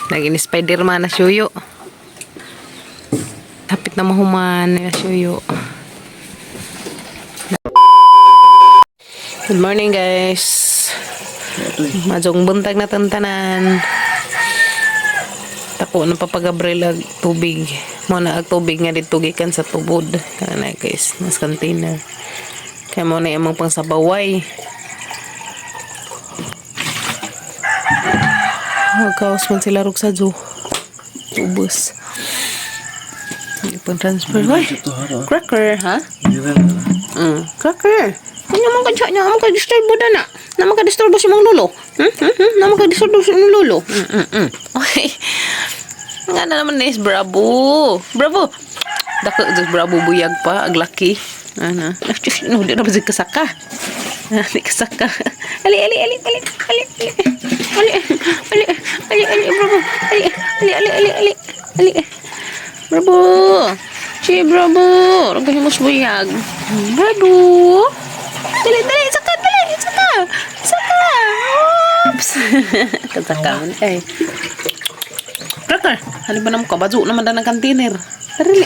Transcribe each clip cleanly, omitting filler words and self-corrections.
Lagi ni Spider-Man na suyo. Hapit na mahuman na suyo. Good morning guys. Majong buntag na tantanan. Tako na papagabril ag tubig. Mo na ag tubig nga dito gikan sa tubod. Kana guys, nas container. Kaya mo na imong pangsabaway. Kaos man sila rog sa jo. Ubus. Hindi pang transfer. Cracker, ha? Cracker. Ano man kadya niya? Ano ka disturbo na na? Naman ka disturbo si mong lolo? Naman ka disturbo si mong lolo? Okay. Nga na naman nice, bravo. Bravo. Dako, bravo buyag pa, aglaki. Ano? No, di na ba kasaka? Di kasaka. Ali, bravo. Ali. Bravo. Si bravo. Ragay mo buyag. Bravo. Dali, saka. Oops. Kasaka man eh. Cracker, ano ba naman ka? Bazo naman na ng container. Sarili.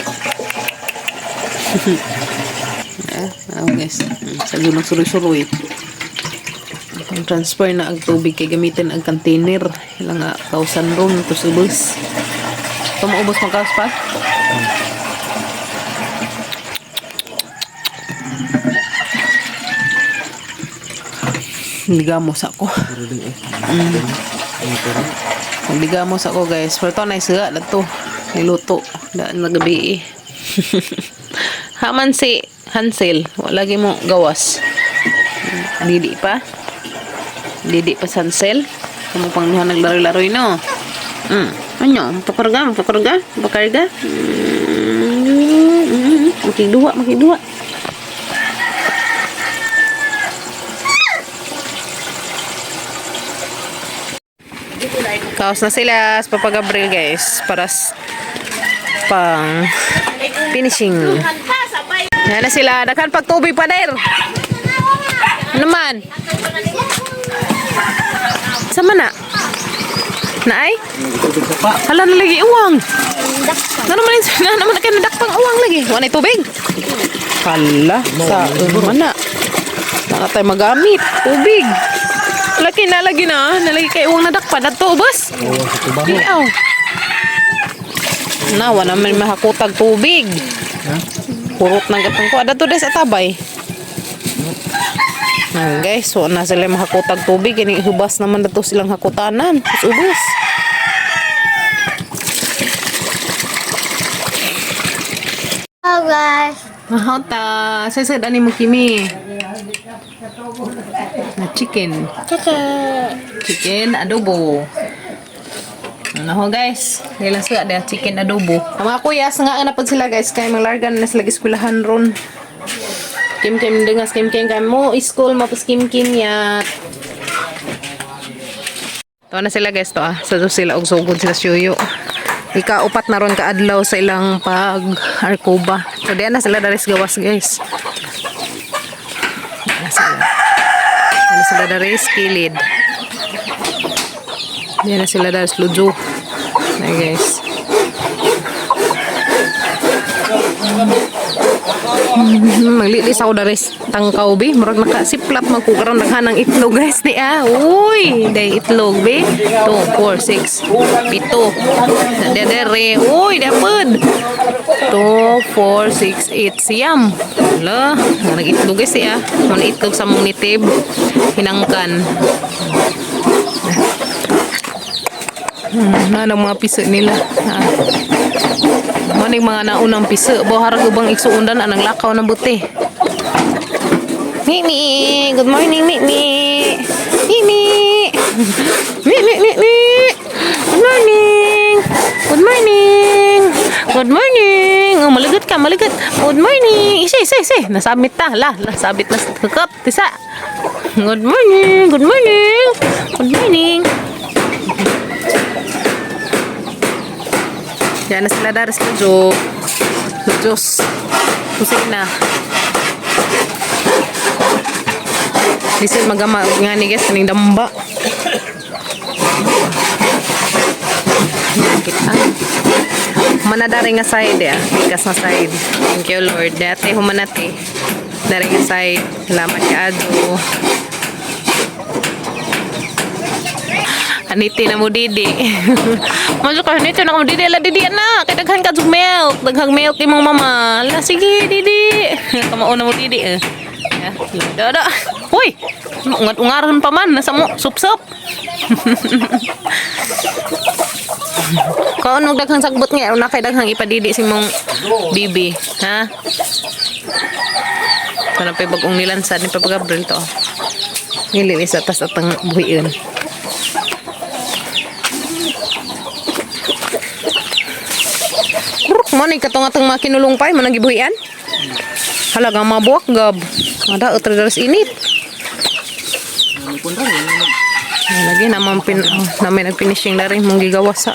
Guys. Sa lunang suroy-suroy. Ang transfer na ang tubig kay gamitin ang container. Ilang nga, 1,000 ron. Tapos ubos. Ito maubos magkaos pa? Ligamos ako. Ligamos ako guys. Pero ito na isiga na ito. Niluto. Daan na gabi eh. Haman si Hansel. Lagi mo gawas. Didi pa sa Hansel. Kamu pang niya naglaro-laro no. Ano? Pakarga. Makidua. Kaos na sila sa Papa Gabriel guys para pang finishing. Yan na sila. Dakan pag tubig pa der. Ano man? Sama na? Naay? Hala na lagi uwang. Ano naman kayo nadakpang uwang lagi? Wala tubig? Hala. Sa mana? Wala tayo magamit. Tubig. Laki na lagi na. Nalagi kayo uwang nadakpan. Ato, boss. Iyaw. Nawa naman mahakutag tubig. Purot ng gatang ko. Ada to des atabay. Guys, so na sila mahakutag tubig. Ini hubas naman dato silang hakutanan. Ubus. Hello guys. Mahota. Sasad ani mo kimi. Na chicken. Chicken adobo. Ano guys, nila sa ada chicken adobo. Ang mga kuyas nga napad sila guys kay malargan na sila eskwelahan ron. Kim dengas kim kay mo school mo pas kim ya. To na sila guys to sa sila og sugod sila suyo. Ika-upat na ron kaadlaw sa ilang pag-arkoba. So diyan na sila daris gawas guys. Diyan sila daris kilid. Diyan na sila daris lujo. Na guys. Maglili sa daris tangkaw bi. Murag nakasiplat magkukaroon naghanang itlog guys di Uy, day itlog bi. 2, 4, 6, 7. Dere. Uy, dapat. 2, 4, 6, 8. Siyam. Hala, nag-itlog guys Muna itlog sa mong nitib. Hinangkan. Nanang mga piso nila. Maning mga naunang piso. Harag ubang iksuundan anang lakaw ng buti. Mimi, good morning Mimi. Mimi. Good morning. Oh, malagot ka. Good morning. Isa. Nasabit ta. Nasabit na sa kakap. Tisa. Good morning. Yan na sila daras na Diyos. Kusina. Lisod magama nga ni guys kaning damba. Manadari nga side ya. Bigas nga side. Thank you Lord. Dati humanati. Dari nga side. Salamat ka Ado. Aniti na mo didi. Masuk ka aniti na mo didi. Ala didi na. Kaya daghan ka milk. Daghang milk imong mama. Ala sige didi. Kamauna mo didi eh. Ya, dada. Hoy. Ungat-ungaran pa man. Nasa mo. Sup-sup. Kau nung daghang sagbot nga. Una kay daghang ipadidi si mong bibi. Ha? Sana pa bagong nilansad ni Papa Gabriel to. Nililis atas atang buhiin. Mo ni katong atong makinulong pay man nagibuhian. Halagang mabuak gab. Ada utredaris init. Lagi naman namin nagfinishing na rin mong gigawasa.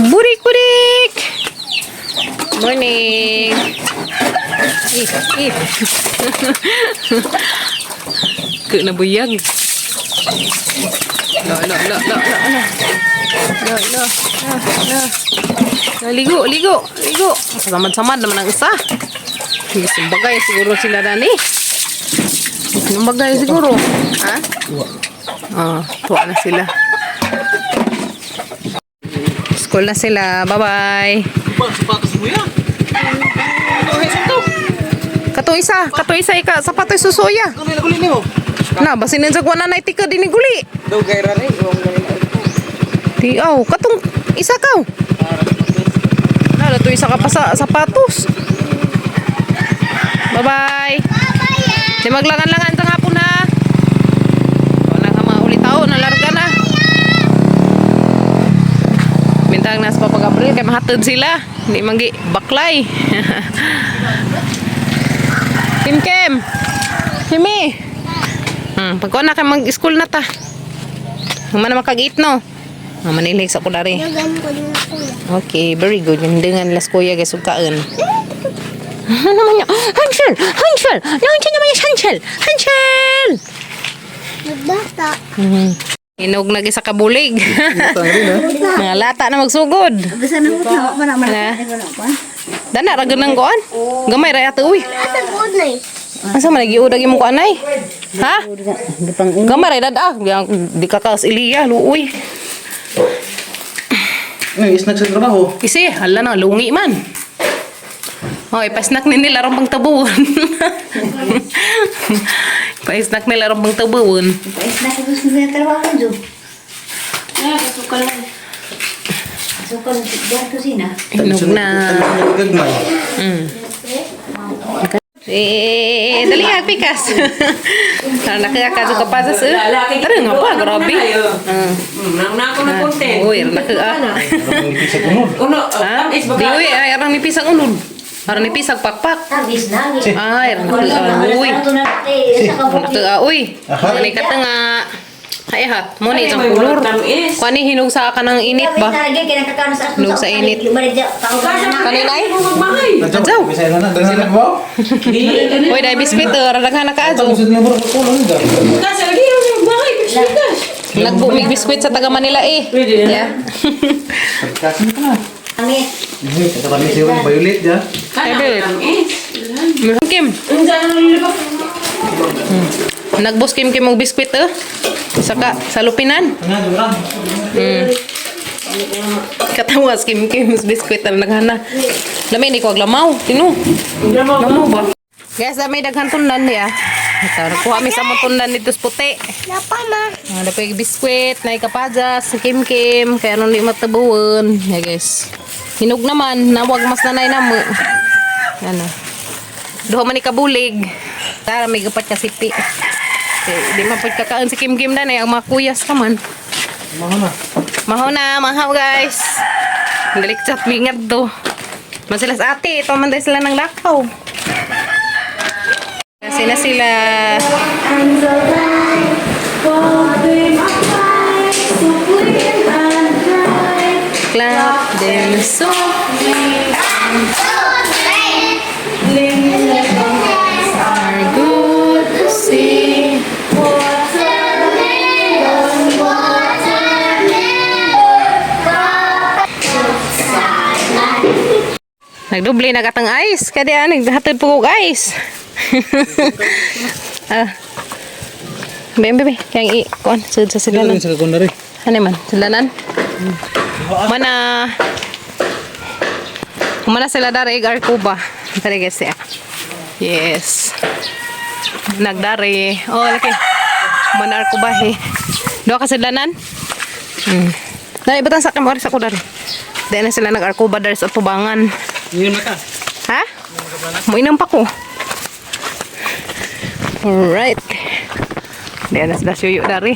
Burik-burik! Morning! Nabuyag. Ligo. Samad-samad naman ang isa. Bagay siguro sila dani. Bagay siguro. Ha? Tuwa na sila. School na sila. Bye-bye. Kato isa ika sapato susuya. Na basin sa kuan na tika diniguli. Tiaw, katong isa ka. Na to isa ka pa sa sapatos. Bye-bye. Di maglangan-langan sa hapon ha. Wala ka mga ulitaw, nalarga na. Bintang nas Papa Gabriel kay mahatid sila. Hindi manggi baklay. Kim. Himi. Pagkuha na kay mag-school na ta. Mana makag-eat no. Manilig sa kulari. Okay, very good. Yung dengan las kuya guys ugkaan. Ano naman yun? Hansel! Nandiyan naman yung Hansel! Nagbata. Inog na sa kabulig. Mga lata na magsugod. Dana, ragan ng kuan. Gamay, raya ito, uy. Asa man, nagiudag yung kuan ay? Ha? Gamay, raya dada. Di kakaos iliya, luuy. Snack sa trabaho. Kasi, hala na, lungi man. Hoy, pa-snack ni nila ron pang tabuon. Pa-snack nila ron pang tabuon. Pa-snack ko gusto nila trabaho dyan. Kasukal lang. Kasukal diyan kusina. Inog na. Gagmay. Dali nga, pikas. Nakakadyo ka pa sa tara nga pa, grabe. Nang ako na content. Uy, nakaka. Di uy, ay arang nipisang unod. Arang nipisang pakpak. Tabis na. Ay, nakaka. Uy. Nakaka, uy. Mani ka nga. Ay hat, mo ni isang kulor. Kani hinog sa ka ng init ba? Hinog sa init. Kaninay? Adjaw. Bisaya na dengan anak bawa. Uy, dahil biskuit, radaghan na ka adjaw. Maksudnya berkulo enggak. Kasi lagi yung bahay, biskuitas. Nagbumig biskuit sa taga Manila eh. Yeah. Kasih kan. Ini kata kami sih violet ya. Kim. Nagbos Kim og biskuit saka sa lupinan. Tengah jurang. Katawas Kim biskuit na naghana. Lami ni ko aglamaw. Tino. Lamaw ba? Guys, dami daghan tundan ya. Ito, nakuha mi sa mga tundan dito sa puti. Napa ma? Ada pa biskuit, na ikapajas, Kim kaya nung di matabuan. Ya guys. Hinog naman, nawag mas nanay na mo. Ano. Duha man ikabulig. Tara, may gapat ka sipi. Di man pwede kakaan si Kim na na, ang mga kuyas ka man. Mahaw guys. Dalikchat bingad do. Masilas ate, ito man tayo sila ng lakaw. Kasi na sila. Clap them softly. Are good to see. Nagdoble na katang ice. Kaya naghatod po kong ice. Bebe, kaya i-kuan. Sud sa silanan. Sa kagundari. Ano man? Silanan? Mana sila dari Arcuba. Dari guys ya. Yes. Nagdari. Oh, laki. Mana Arcuba he. Doa ka silanan? Dari batang sa kamari sa ko dari. Dahil na sila nag-Arcuba dari sa tubangan. Yun na ka. Ha? Mainam pa ko. Alright. Dahil na sila suyo dari.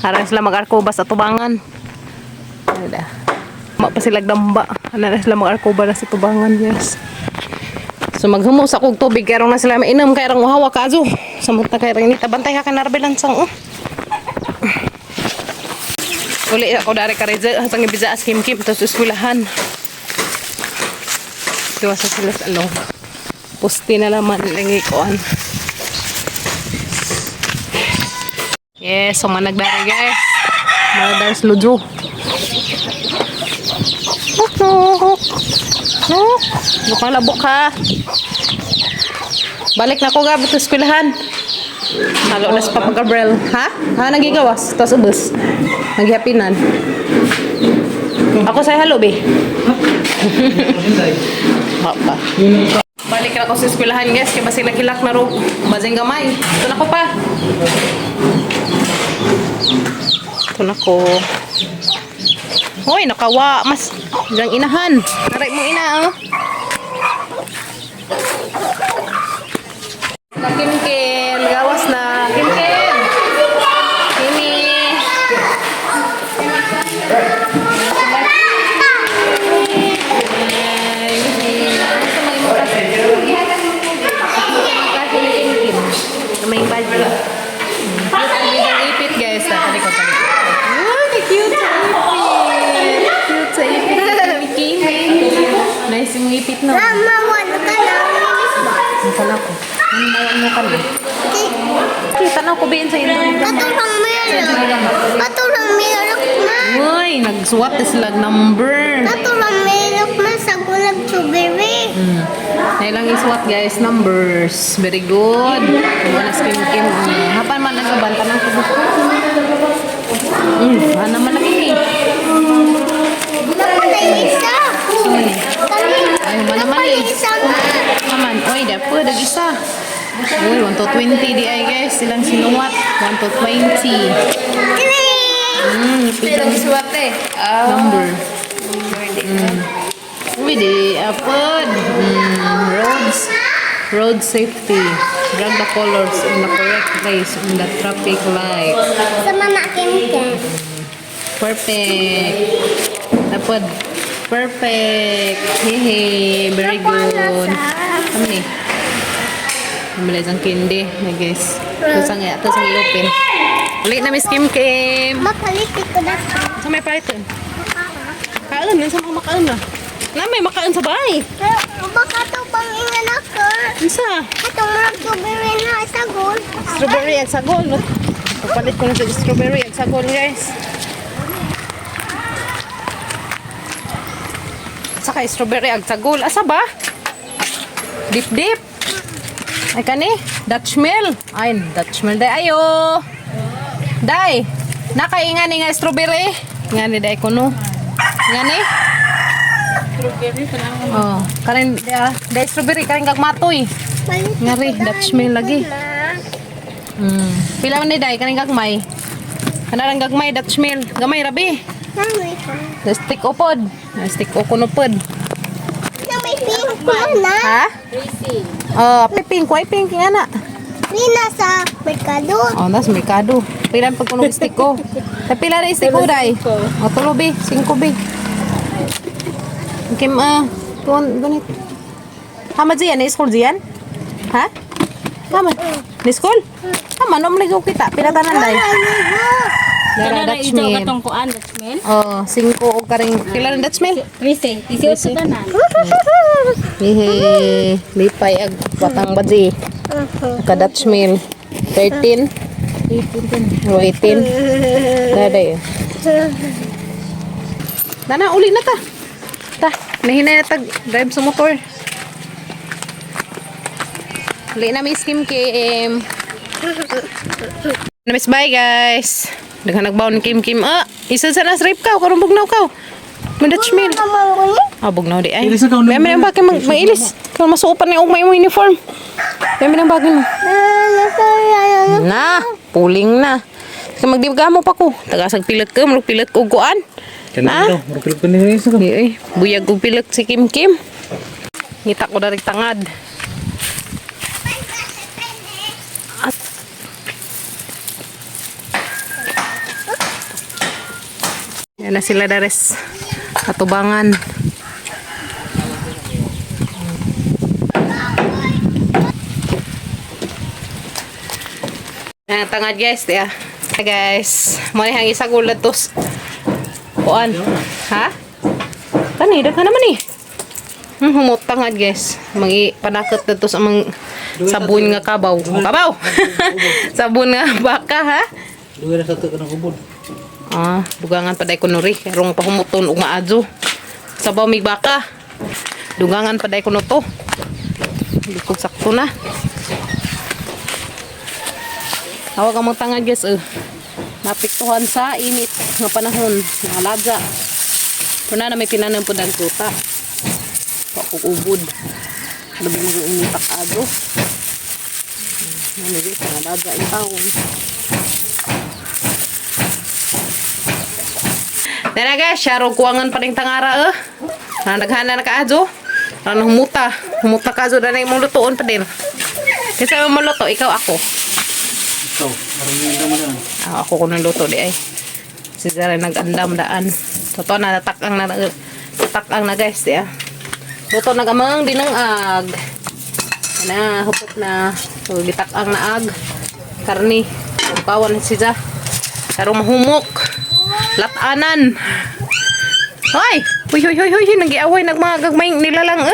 Harang sila mag-Arcuba sa tubangan. Ada. Pa sila damba. Ano na sila mag-Arcuba na sa tubangan, yes. So maghumo sa kog tubig kaya na sila mainam kaya rang mahawa kazo. Samot na kaya rang nita bantay ka kanarbelan sang. Uli ako dari ka reza sang ibiza as kim-kim tapos eskwelahan. Diwa sa sila sa along. Pusti na naman langi koan. Yes, so managdari guys. Managdari sa lujo. No, bukang labok ha. Balik na ko gabot sa eskwelahan. Halo na sa Papa Gabriel. Ha? Ha, nagigawas. Tapos ubus. Naghihapinan. Ako sa'yo halo, be. Papa. Balik na ako sa eskwelahan, guys. Kaya basig nakilak na ro. Basing gamay. Ito na ko pa. Ito na ko. Hoy, nakawa. Mas. Diyan inahan. Naray mo ina, oh. Kim-Kim, gawas na. Kim-Kim. Kimi. May badge. Ang ipit guys. Tadi ko tadi. Wow, cute sa ipit. Cute sa ipit. Kimi. Nice yung ipit no. Mama, wala ka na. Masala ko. Ano ka na? Kita na ko biin sa ito. Paturang milok. Paturang milok na. Uy, nag-swap na sila number. Paturang milok na sa gulag strawberry. Nailang iswat guys, numbers. Very good. Kung ano skim-kim. Hapan man nagabanta ng kubos ko. Ano man lagi eh. Patay isa. Ay, manaman eh. Isa na. Aman, oy, dapat dag isa. Uy, 1 to 20 di ay guys. Silang sinuwat. 1 to 20. Silang Suwat eh. number. Uy, di apod. Road safety. Drag the colors in the correct place in the traffic light. Sama na kim-kim. Perfect. Apod. Perfect. Hehe. Very good. Ano ni? Namala isang kindi. Na guys. Tapos ang i-open. Ulit na Miss Kim Kim. Makalitik ko na. Sa may python. Kaan na. Sa mga makaan na. Na may makaan sa bahay. Pero baka ito pang ingan ako. Isa. Itong mga strawberry na sagol. Strawberry at sagol. Papalit ko na sa strawberry at sagol guys. Saka strawberry at sagol. Asa ba? Dip dip. Ay kani? Dutch mill. Ay, Dutch mill. Day ayo. Day. Nakaingan ni nga strawberry. Nga ni day ko no. Nga ni? Strawberry pa lang. Oh, kanin day strawberry kanin kag matoy. Ngari, Dutch mill lagi. Pila man ni day kaning gagmay. Kanarang gagmay Dutch mill. Gamay rabi. Stick upod. Stick upod. Na may pink ko na. Ha? Oh, piping ko ay pink nga na. Nina sa merkado. Oh, nas merkado. Pila pag kuno stick ko. Pila na stick ko day. Oh, tulo bi, 5 bi. Kim tuon ganit. Hama diyan na school diyan? Ha? Hama. Ni school? Hama no mligo kita. Pila tanan day. Dara Dutch mill. Katong kuan, Dutch mill. Oh, 5 o karing pila ng Dutch mill? 13. 18 tanan. Hehe, lipay ag batang baji. Ka Dutch mill. 13. 18. O 18. Dada yun. Dana, uli na ta. Ta. Nahinay na tag drive sa motor. Huli na miss Kim Kim. Na miss bye guys. Daghan nagbaon Kim Kim. Isa sa nas rape ka karon bugnaw ka. Dutch meal. Bugnaw di ay. Ilis na ka, May nang bakit mailis. Kung masuopan na yung ugmay mo uniform. May nang bakit mo. Na, puling na. Kasi magdibga mo pa ko. Tagasag pilat ka, pilat ko kuan. Kana daw, murag ko ni isa ka. Di ay, buyag og pilat si Kim Kim. Ngita ko dari tangad. Yan na sila dares. Katubangan. Tangad guys, ya. Guys, mo ni hang isa gulatos. Kuan. Ha? Kani daghan naman ni. Humot tangad guys. Mangi panakot datos sa mga sabon nga kabaw. Kabaw. Sabon nga baka ha. Duwa na sa to kanang kubod. Dugangan pa day kuno ri. Rong pahumuton ug maadyo. Sabaw mig baka. Dugangan pa day kuno to. Likod sakto na. Hawag ang mga tangad guys. Napiktuhan sa init nga panahon. Nalaga. Puna na may pinanang po ng tuta. Pakukubod. Labi mag-unitak ado. Nalagay sa nalaga yung taon. Nana guys, syaro kuwangan pa rin tangara naghana na ka-ado. Humuta. Humuta ka-ado na yung lutoon pa din. Kasi mo luto, ikaw ako. Ikaw, parang yun naman na. Ako ko ng luto di ay. Si Zara nag-andam daan. Totoo na natakang na guys di ah. Luto nagamang dinangag. Na hupot na. So gitakang na ag. Karni. Kawan si Zara. Karong mahumok. Latanan. Hoy! Hoy! Nagiaway nagmmga gagmay nilalang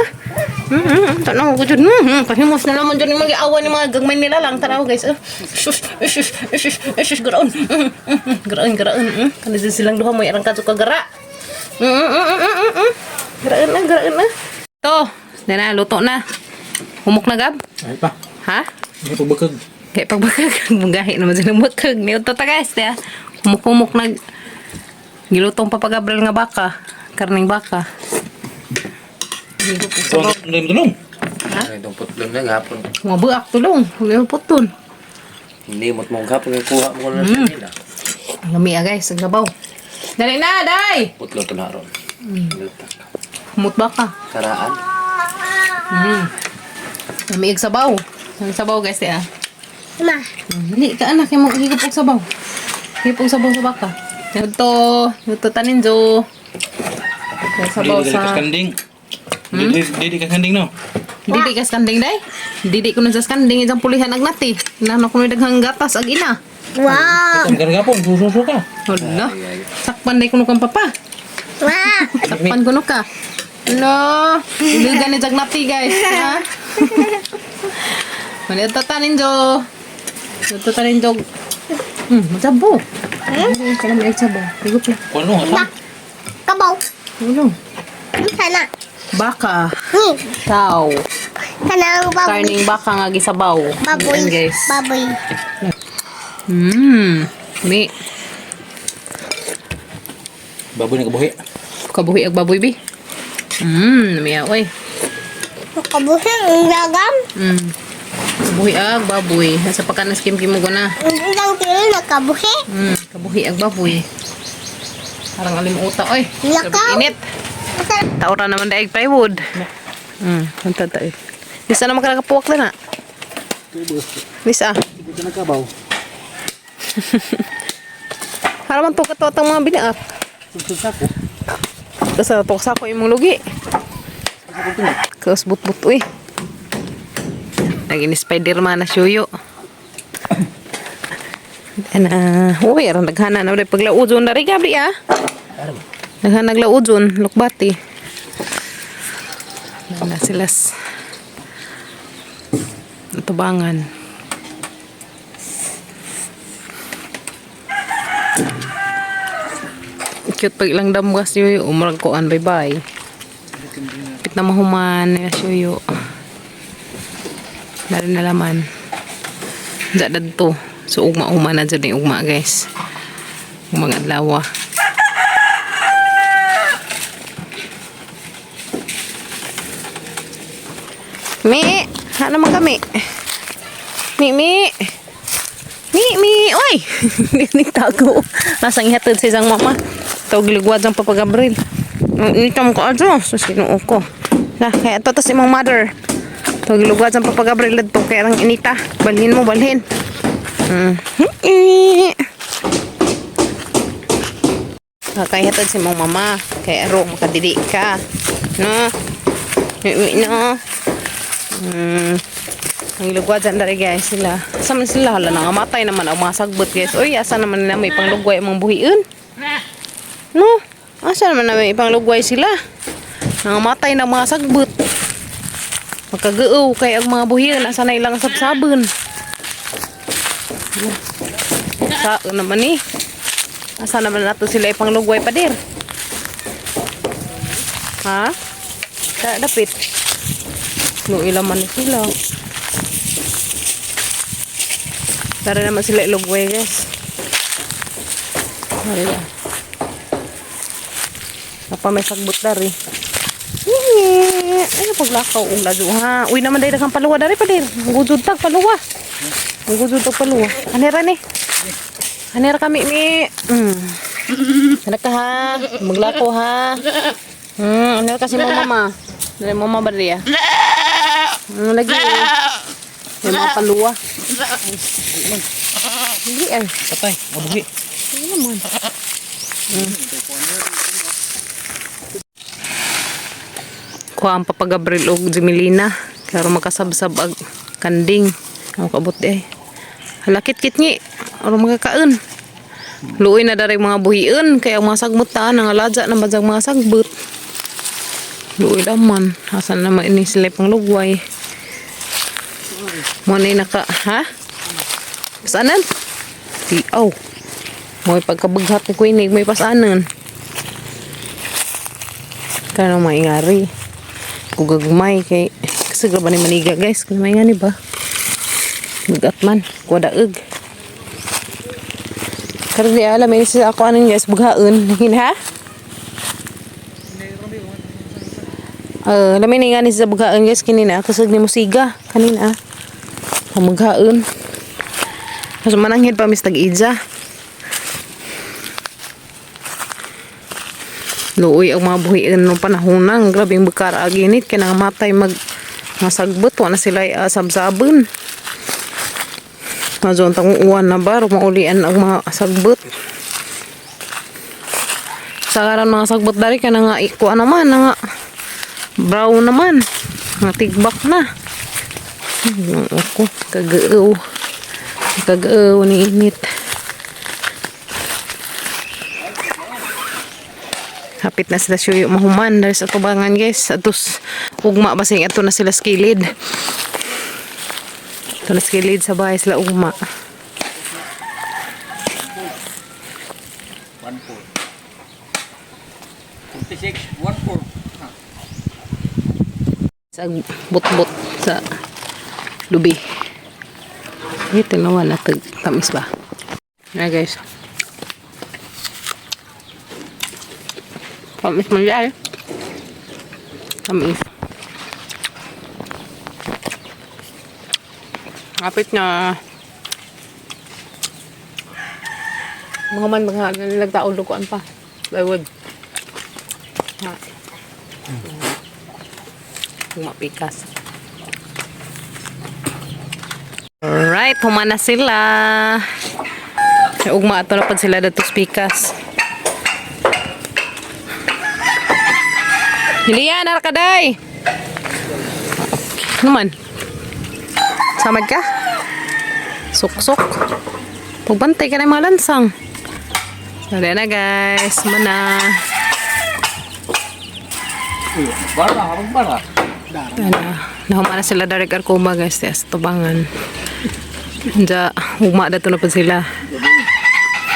tanaw ko dyan. Pahimos na naman dyan yung mag-iawan ng mga gagmay nila lang. Tanaw guys. Shush. Garaon. Garaon. Kana dyan silang duha mo. Yarang kaso ka gara. Garaon na. Ito. Dana, luto na. Humok na gab? Ay pa. Ha? May pagbakag. Kaya pagbakag. Magahi naman silang bakag. Ito ta guys. Humok na. Gilutong papagabral nga baka. Karning baka. Tulong. Ha? Itong putlong na gapon. Mga buak tulong. Huwag putol. Hindi mo mong gapon yung kuha mo na sa nila. Lami guys. Ang gabaw. Dali na, day! Putlong ito na ron. Humot baka. Saraan. Lami ang sabaw. Ang sabaw guys Ma. Hindi ka anak yung maghigop og sabaw. Higop og sabaw sa baka. Ito tanin jo. Sabaw sa... Kanding. Didi ka kanding no? Didi ka skanding day? Didi ko na sa skanding isang pulihan agnati. Nano ko na daghang gatas ag ina. Wow. Ang karagapon, sususo ka. Hala. Sakpan day kuno kang papa. Wow. Sakpan kuno ka. Hello. Iligan ni agnati guys. Ha? Mali tatanin jo. Tatanin jo. Masabo. Kaya may sabo. Higop na. Kuno ha? Kabaw. Ano? Sana. Baka. Ni. Cow. Kanang baboy. Karning baka nga gisabaw. Baboy. Ayan, guys. Baboy. Mi. Baboy na kabuhi. Kabuhi ag baboy bi. Namiya oy. Kabuhin ang lagam. Kabuhi ag baboy. Nasa pagkanas kim mo na. Ang tilo na kabuhi. Kabuhi ag baboy. Parang alimuta oy. Lakaw. Grabe init. Taura naman daig plywood. Hanta tayo. Bisa na makakapuwak na na. Bisa. Hindi ka nagkabaw. Haraman to kato atang mga binaak. Sususa ko. Kasi na to sa ko imong lugi. Kaos but uy. Naging Spider-Man na syuyo. Uy, arang naghana na ulit paglaudyon na rin gabri Naghana naglaudyon, lukbati. Na silas. Tubangan. Cute pag ilang damugas yun, umurag ko an bye-bye. Pit na mahuman na suyo. Dari na laman. Dadad to. So ugma-uma na dyan yung ugma guys. Mga adlaw. Mi, ano man kami? Mi. Oy! Hindi tago. Nasang ihatid sa isang mama. Tawag ligwad ang papagabril. Itam ko ajo. So, sinuo ko. Nah, kaya ito tas imong mother. Tawag ligwad ang papagabril. Ito kaya lang inita. Balhin mo, balhin. Kaya hatid si imong mama. Kaya aro, makadidi ka. No? No? Ang lugwad dyan dari guys sila. Saman sila hala nangamatay naman ang mga sagbot guys. Uy, asa naman nila may panglugway ang mga buhiin? No? Asa naman na may panglugway sila? Nangamatay ng mga sagbot. Magkagaaw kay ang mga buhiin. Asa na ilang sabsabon? Sa naman eh. Asa naman nato sila ipanglugway pa dir? Ha? Dapit. No, ilaman na sila. Dari naman sila ilugway guys. Dari na. Apa may sagbot dari. Ano paglakaw ang lado ha. Uy naman dahil kang paluwa dari pa dir. Magudud tag paluwa. Magudud tag paluwa. Anera ni. Anera kami ni. Anak ka ha. Maglakaw ha. Anera kasi mo mama. Dari mama ba dia? Lagi. May mga paluwa. Hindi ay. Patay, mabuhi. Ano naman? Kuha ang papagabril o Jimilina. Kaya makasabsab ag kanding. Ang kabot eh. Halakit-kit ngi. Ano magkakaon. Luoy na dari mga buhiin. Kaya mga sagmutaan. Ang aladya na badyang mga sagbut. Luoy naman. Asan naman ini sila pang lugway. Muna yung ha? Pasanan? Tiaw. May pagkabaghat ni Kuinig, may pasanan. Kaya nang maingari. Kugagmay kay kasi ba ni maniga guys? Kaya may ngani ba? Magat man. Kuha daag. Kaya di alam, may isa ako anong guys, bughaon. Ha? Lamin nga ni sa bughaon guys, kanina. Kasag ni musiga. Kanina. Pamaghaon. Kasi mananghid pa mistag idza. Luoy ang mga buhiin ng panahon nang grabing bekar aginit kaya nangamatay masagbot wa na sila sabsabon. Majon tang uwan na ba maulian ang mga sagbot. Sagaran mga sagbot dari ka na nga ikuha naman nga brown naman. Nga tigbak na. Ako kagaaw ni init. Hapit na sila suyo mahuman dari sa tubangan guys. Atos ugma basing ato na sila skilid. Ito na skilid sa bahay sila ugma. 14. Sa bot-bot sa lubi. Ito naman na tamis ba? Na guys. Tamis man yan. Tamis. Kapit na mga man nagtaon lukuan pa. Plywood. Ha. Mapikas. Alright, humana sila. Ugma ato na pag sila datos pikas. Hindi yan, narakaday. Naman. Samad ka? Sok-sok. Pagbantay ka na yung mga lansang. Wala na guys. Mana. Bara. Nahuma na sila direct arcoma guys. Sa tubangan. Diya, ugma dato na po sila.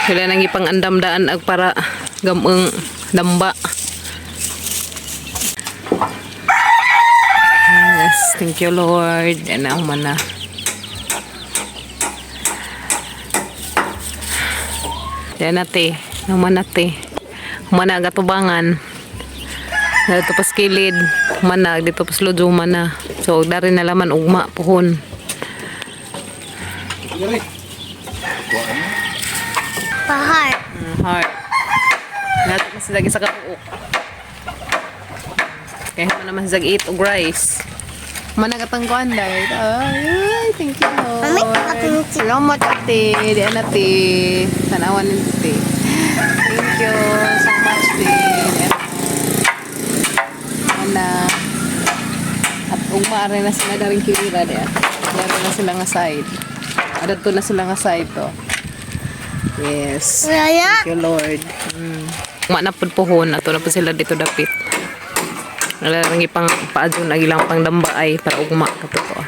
Sila nang ipang andam daan ag para gamang damba. Yes, thank you Lord. Yan ang mana. Yan nate. Naman nate. Mana gatubangan. Dito pas kilid. Mana dito pas lojo mana. So dari na laman ugma puhon. Pahar. Heart. Nato kasi lagi sa kapuok. Kaya naman sa eat og rice. Managatangkuan dahil. Ay, thank you Lord. Mami, aking Salamat ate. Di ate. Tanawan ni ate. Thank you so much ate. Ana. At ugmaare na sila daring kilira di. Meron na sila nga side. Adto na sila nga side to. Yes. Raya. Thank you Lord. Ugma na pud pohon. Ato na po sila dito dapit. Nalarang ipang paadyo na ilang pang damba ay para ugma kato ko.